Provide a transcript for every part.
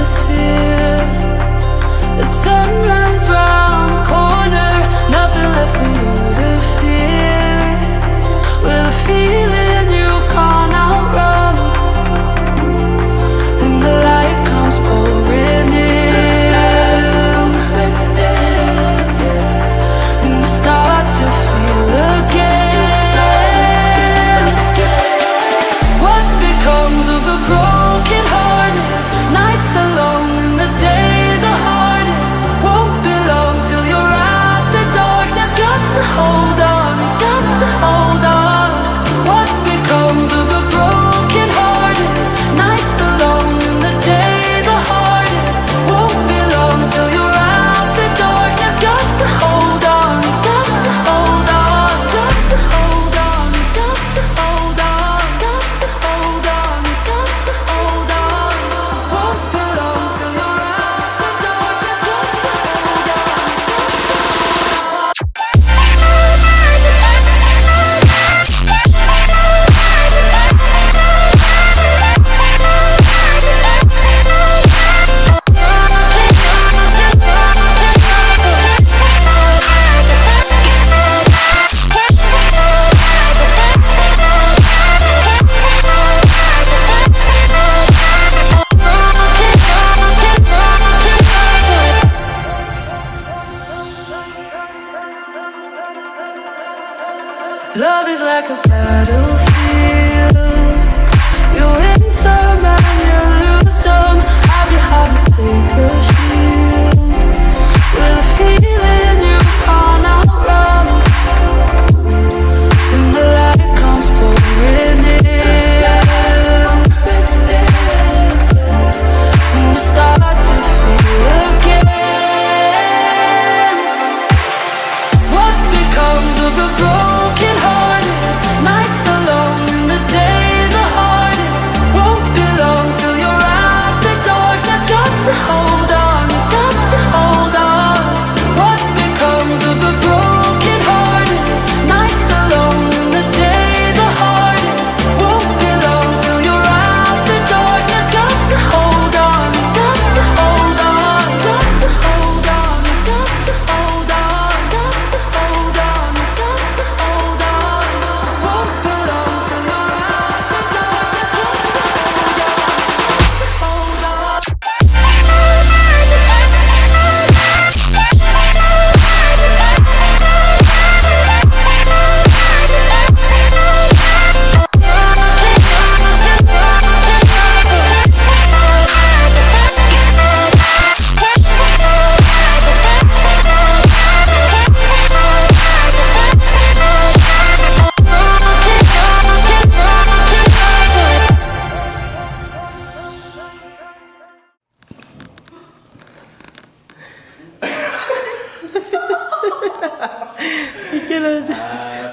atmosphere. The sunrise round the corner, nothing left for you to fear. With a feeling you can't outrun, then the light comes pouring in, and you start to feel again. What becomes of the broken hearted? Nights alone and the days are hardest. Won't be long till you're out the darkness. Got to hold on, you got to hold on. What becomes of the broken hearted? Nights alone and the days are hardest. Won't be long till you're out the darkness. Got to hold on, you got to hold on. Got to hold on, you got to hold on. Got to hold on, you got to hold on. Won't be long till you're out the darkness. Got to hold on, you got to hold Love is like a battlefield. You win some and you lose some. Hide behind a paper shield, with a feeling you can't outrun. Then the light comes pouring in, and you start to feel again. What becomes of the broken hearted? Nights alone and the days are hardest. Won't be long till you're out the darkness. Got to hold on, you got to hold on. What becomes of the broken hearted? Nights alone and the days are hardest. Won't be long till you're out the darkness. Got to hold on, you got to hold on. Got to hold on, you got to hold on. Got to hold on, you got to hold on. Won't be long till you're out the darkness. Got to hold on, got to hold on.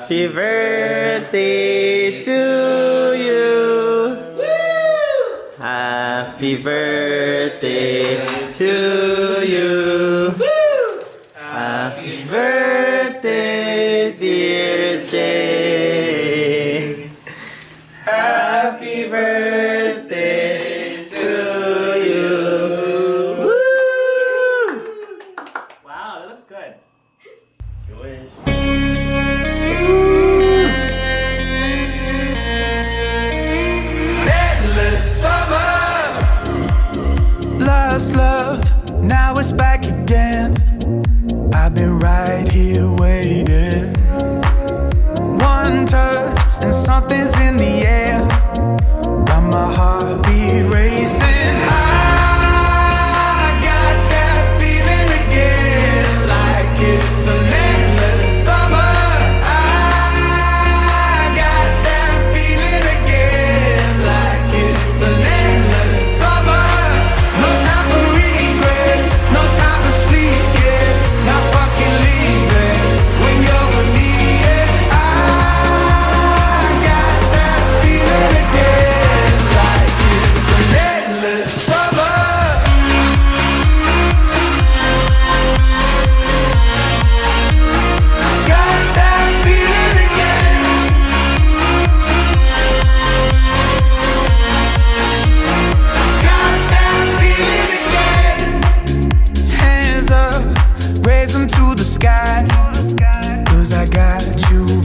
Happy birthday to you. Happy birthday to you. Happy birthday, dear Jay. Happy birthday to you. Wow, that looks good. Good wish. Lost love, now it's back again. I've been right here waiting. One touch and something's in the air. Got my heartbeat racing. I got that feeling again, like it's an endless summer. I got that feeling again, like it's an endless summer. No time for regret, no time to sleep yet. Not fucking leaving when you're with me. Yeah, I got that you